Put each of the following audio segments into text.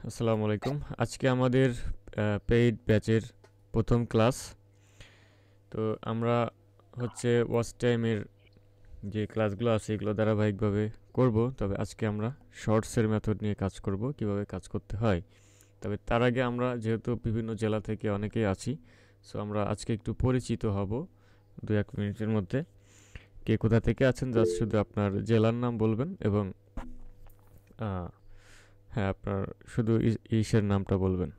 আসসালামু আলাইকুম। আজকে আমাদের পেইড ব্যাচের প্রথম ক্লাস। তো আমরা হচ্ছে ওয়াচ টাইমের যে ক্লাসগুলো আছে এগুলো ধারাবাহিকভাবে করব। তবে আজকে আমরা শর্টসের মেথড নিয়ে কাজ করব, কিভাবে কাজ করতে হয়। তবে তার আগে আমরা যেহেতু বিভিন্ন জেলা থেকে অনেকেই আছি, সো আমরা আজকে একটু পরিচিত হব 2-1 মিনিটের মধ্যে। কে কোথা থেকে আছেন জাস্ট শুধু আপনার জেলার নাম বলবেন এবং আহ, হ্যাঁ, আপনার শুধু ইসের নামটা বলবেন,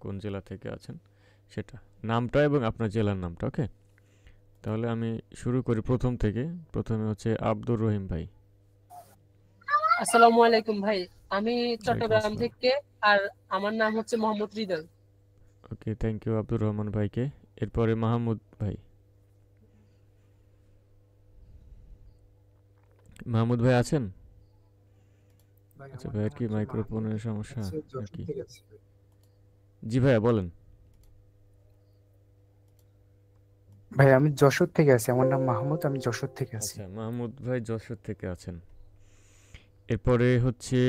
কোন জেলা থেকে আছেন সেটা, নামটা এবং আপনার জেলার নামটা। ওকে, তাহলে আমি শুরু করি প্রথম থেকে। প্রথমে হচ্ছে আব্দুর রহিম ভাই। আসসালামু আলাইকুম ভাই। আমি ওয়ালাইকুম চট্টগ্রাম আসসালাম। থেকে। আর আমার নাম হচ্ছে মোহাম্মদ হৃদয়। ওকে, থ্যাংক ইউ আব্দুর রহমান ভাইকে। এরপরে মাহমুদ ভাই। মাহমুদ ভাই আছেন? ভাই আচ্ছা, আমার নাম ভাইয়ের কি হচ্ছে মাহমুদ। মাইক্রোফোনের সমস্যা হচ্ছে যশোর নাকি? থেকে আসছি ভাই। জি ভাইয়া বলেন। ভাই আমি যশোর থেকে আছি, আমার নাম মাহমুদ, আমি যশোর থেকে আছি। আচ্ছা, মাহমুদ ভাই যশোর থেকে আছেন। এরপরে হচ্ছে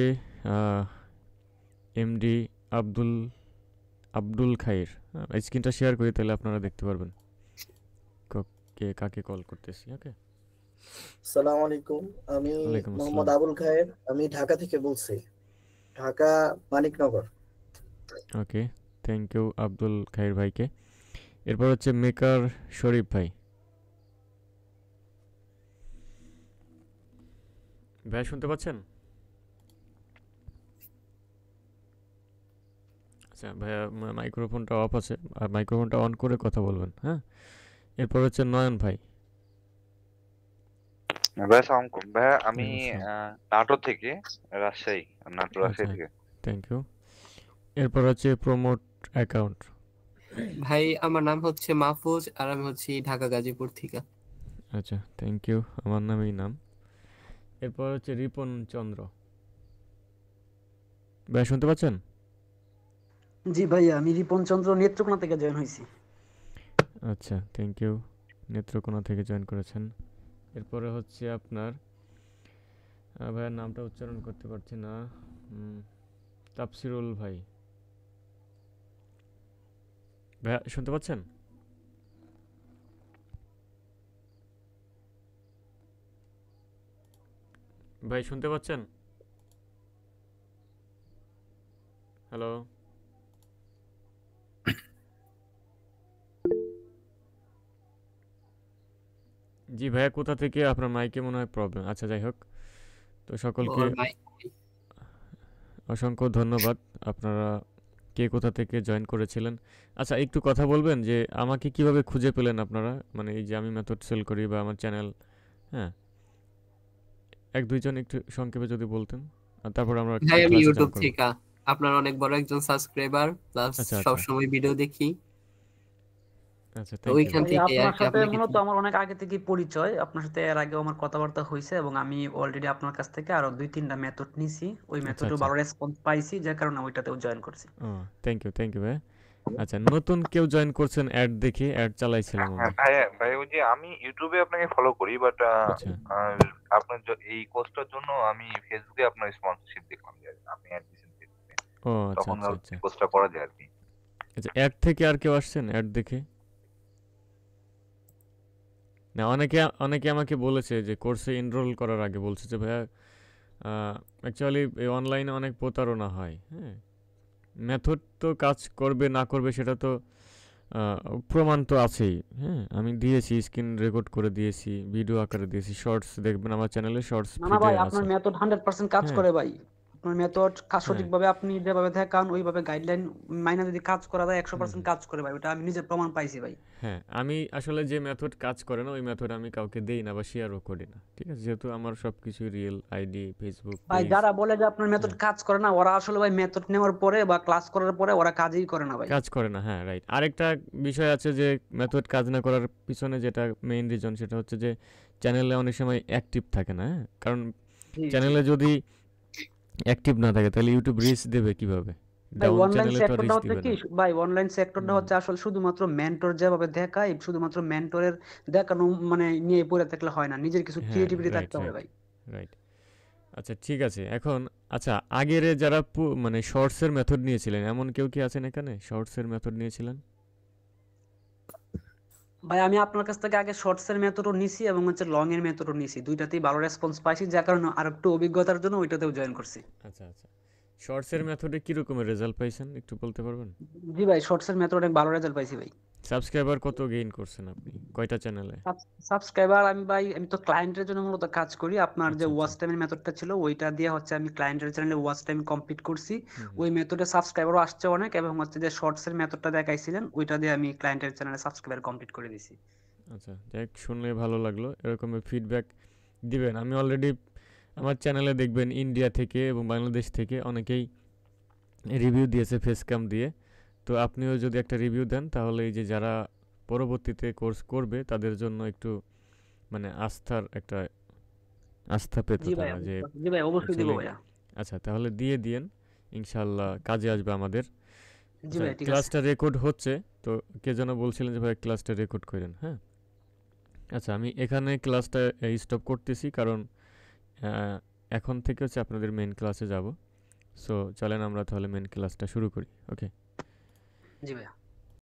এমডি আব্দুল আব্দুল খাইর। স্ক্রিনটা শেয়ার করি, তাহলে আপনারা দেখতে পারবেন কে কাকে কল করতেছি। ওকে, সালাম আলাইকুম। আমি ওয়ালাইকুম মোহাম্মদ আসসালাম। আবুল খায়ের। আমি ঢাকা থেকে বলছি, ঢাকা মানিকনগর। ওকে, থ্যাংক ইউ আব্দুল খাইর ভাইকে। এরপর হচ্ছে মেকার শরীফ ভাই। ভাই শুনতে পাচ্ছেন? আচ্ছা ভাইয়া, মাইক্রোফোনটা অফ আছে, আর মাইক্রোফোনটা অন করে কথা বলবেন, হ্যাঁ। এরপর হচ্ছে নয়ন ভাই। ভাইয়া সালাম আলাইকুম। ভাইয়া আমি ওয়ালাইকুম আসসালাম। নাটোর থেকে, রাজশাহী, রাজশাহী আচ্ছা, থেকে। Thank you. এরপর হচ্ছে প্রমোট অ্যাকাউন্ট। ভাই আমার নাম হচ্ছে মাহফুজ, আর আমি হচ্ছি ঢাকা গাজীপুর থেকে। আচ্ছা, থ্যাংক ইউ, আমার নামই নাম। এরপর হচ্ছে রিপন চন্দ্র। ভাই শুনতে পাচ্ছেন? জি ভাইয়া, আমি রিপন চন্দ্র নেত্রকোনা থেকে জয়েন হয়েছি। আচ্ছা, থ্যাংক ইউ, নেত্রকোনা থেকে জয়েন করেছেন। এরপরে হচ্ছে আপনার ভাইয়ের নামটা উচ্চারণ করতে পারছি না। তাফসিরুল ভাই। ভাইয়া শুনতে পাচ্ছেন? ভাই শুনতে পাচ্ছেন? হ্যালো? জি ভাইয়া, কোথা থেকে? আপনার মাইকে মনে হয় প্রবলেম। আচ্ছা, যাই হোক, তো সকলকে ওর ভাই। অসংখ্য ধন্যবাদ। আপনারা কে কোথা থেকে জয়েন করেছিলেন? আচ্ছা, একটু কথা বলবেন যে আমাকে কিভাবে খুঁজে পেলেন আপনারা? মানে এই যে আমি মেথড সেল করি বা আমার চ্যানেল, হ্যাঁ, 1-2 জন একটু সংক্ষেপে যদি বলতেন, আর তারপর আমরা ভাই আমি ক্লাসে জাম্প ইউটিউব করব। থেকে। আপনার অনেক বড় একজন সাবস্ক্রাইবার, প্লাস আচ্ছা, সব আচ্ছা, সময় ভিডিও দেখি। আচ্ছা, তো থ্যাংক ইউ ওইখান ভাই। ভাই থেকে আর আপনার কি সাথে আপনাকে মূলত আমার অনেক আগে থেকেই পরিচয়। আপনার সাথে এর আগেও আমার কথাবার্তা হয়েছে এবং আমি অলরেডি আপনার কাছ থেকে আরো 2-3টা মেথড নিছি। ওই আচ্ছা, মেথডেও আচ্ছা। ভালো রেসপন্স পাইছি, যার কারণে ওইটাতেও জয়েন করছি। ও, থ্যাংক ইউ ভাই। আচ্ছা, নতুন কেউ জয়েন করছেন অ্যাড দেখে? অ্যাড চালাইছিলাম হ্যাঁ আমি। ভাইয়া, ভাই ওই যে আমি ইউটিউবে আপনাকে ফলো করি, বাট আচ্ছা, আপনার এই কোর্সটার জন্য আমি ফেসবুকে আপনার স্পন্সরশিপ দেখলাম যে আপনি অ্যাড দিয়েছেন ফেসবুকে, ও আচ্ছা, তখন আচ্ছা, আচ্ছা। কোর্সটা করা যায় আর কি। আচ্ছা, অ্যাড থেকে আর কেউ আসছেন অ্যাড দেখে? না, অনেকে অনেকে আমাকে বলেছে যে কোর্সে এনরোল করার আগে বলছে যে ভাইয়া অ্যাকচুয়ালি এই অনলাইনে অনেক প্রতারণা হয়, হ্যাঁ। মেথড তো কাজ করবে না করবে সেটা তো আহ, প্রমাণ তো আছেই, হ্যাঁ। আমি দিয়েছি, স্ক্রিন রেকর্ড করে দিয়েছি, ভিডিও আকারে দিয়েছি, শর্টস দেখবেন আমার চ্যানেলে, শর্টস না না ফিডে ভাই, আপনার আছে। মেথড 100% কাজ হ্যাঁ, করে ভাই। আপনার মেথড হ্যাঁ, সঠিকভাবে আপনি যেভাবে দেখান ওইভাবে গাইডলাইন মাইনা যদি কাজ করা যায় হুম, 100% হুম। কাজ করে ভাই। ওটা আমি নিজে প্রমাণ পাইছি ভাই। হ্যাঁ, আমি আসলে যে মেথড কাজ করে না ওই মেথড আমি কাউকে দেই না বা শেয়ারও করি না, ঠিক আছে, যেহেতু আমার সব কিছু রিয়েল আইডি, ফেসবুক ভাই পেজ। যারা বলে যে আপনার মেথড হ্যাঁ, কাজ করে না, ওরা আসলে ভাই মেথড নেওয়ার পরে বা ক্লাস করার পরে ওরা কাজই করে না ভাই। কাজ করে না, হ্যাঁ, রাইট। আরেকটা বিষয় আছে যে মেথড কাজ না করার পিছনে যেটা মেইন রিজন, সেটা হচ্ছে যে চ্যানেলে অনেক সময় অ্যাক্টিভ থাকে না, হ্যাঁ। কারণ জি জি। চ্যানেলে যদি অ্যাক্টিভ না থাকে তাহলে ইউটিউব রিচ দেবে কিভাবে? ভাই ডাউন অনলাইন চ্যানেলে তো সেক্টরটা রিচ হচ্ছে দিবে কি, না। ভাই অনলাইন সেক্টরটা হুম, হচ্ছে আসলে শুধুমাত্র মেন্টর যেভাবে দেখায়, শুধুমাত্র মেন্টরের দেখানো মানে নিয়ে পড়ে থাকলে হয় না, নিজের কিছু হ্যাঁ, ক্রিয়েটিভিটি রাইট, থাকতে হবে রাইট, ভাই। রাইট। আচ্ছা ঠিক আছে এখন। আচ্ছা আগের যারা মানে শর্টসের মেথড নিয়েছিলেন এমন কেউ কি আছেন এখানে শর্টসের মেথড নিয়েছিলেন? ভাই আমি আপনার কাছ থেকে আগে শর্টস এর মেথডও নিছি এবং হচ্ছে লং এর মেথডও নিছি, দুইটাতেই ভালো রেসপন্স পাইছি, যার কারণে আর একটু অভিজ্ঞতার জন্য ওইটাতেও জয়েন করছি। আচ্ছা আচ্ছা, শর্টসের মেথডে কি রকমের রেজাল্ট পাইছেন একটু বলতে পারবেন? জি ভাই, শর্টস এর মেথড অনেক ভালো রেজাল্ট পাইছি ভাই। সাবস্ক্রাইবার কত গেইন করছেন আপনি, কয়টা চ্যানেলে? সাবস্ক্রাইবার আমি ভাই, আমি তো ক্লায়েন্টের জন্য মূলত কাজ করি, আপনার যে আচ্ছা আচ্ছা। ওয়াচ টাইমের মেথডটা ছিল ওইটা দিয়ে হচ্ছে আমি ক্লায়েন্টের চ্যানেলে ওয়াচ টাইম কমপ্লিট করছি। হুম হুম। ওই মেথডে সাবস্ক্রাইবারও আসছে অনেক, এবং হচ্ছে যে শর্টস এর মেথডটা দেখাইছিলেন ওইটা দিয়ে আমি ক্লায়েন্টের চ্যানেলে সাবস্ক্রাইবার কমপ্লিট করে দিছি। আচ্ছা যাক, শুনলে ভালো লাগলো, এরকমের ফিডব্যাক দিবেন। আমি অলরেডি আমার চ্যানেলে দেখবেন ইন্ডিয়া থেকে এবং বাংলাদেশ থেকে অনেকেই রিভিউ দিয়েছে ফেস ক্যাম দিয়ে। তো আপনিও যদি একটা রিভিউ দেন তাহলে এই যে যারা পরবর্তীতে কোর্স করবে তাদের জন্য একটু মানে আস্থার একটা আস্থা পেত জি ভাই তারা যে জি ভাই, অবশ্যই দিব অ্যাকচুয়ালি। ভাইয়া। আচ্ছা তাহলে দিয়ে দিয়েন, ইনশাল্লাহ কাজে আসবে আমাদের। জি আচ্ছা ভাই ঠিক আছে। ক্লাসটা রেকর্ড হচ্ছে, তো কে যেন বলছিলেন যে ভাই ক্লাসটা রেকর্ড করেন, হ্যাঁ? আচ্ছা আমি এখানে ক্লাসটা স্টপ করতেছি, কারণ এখন থেকে হচ্ছে আপনাদের মেন ক্লাসে যাব। সো চলেন আমরা তাহলে মেন ক্লাসটা শুরু করি। ওকে। জি ভাইয়া।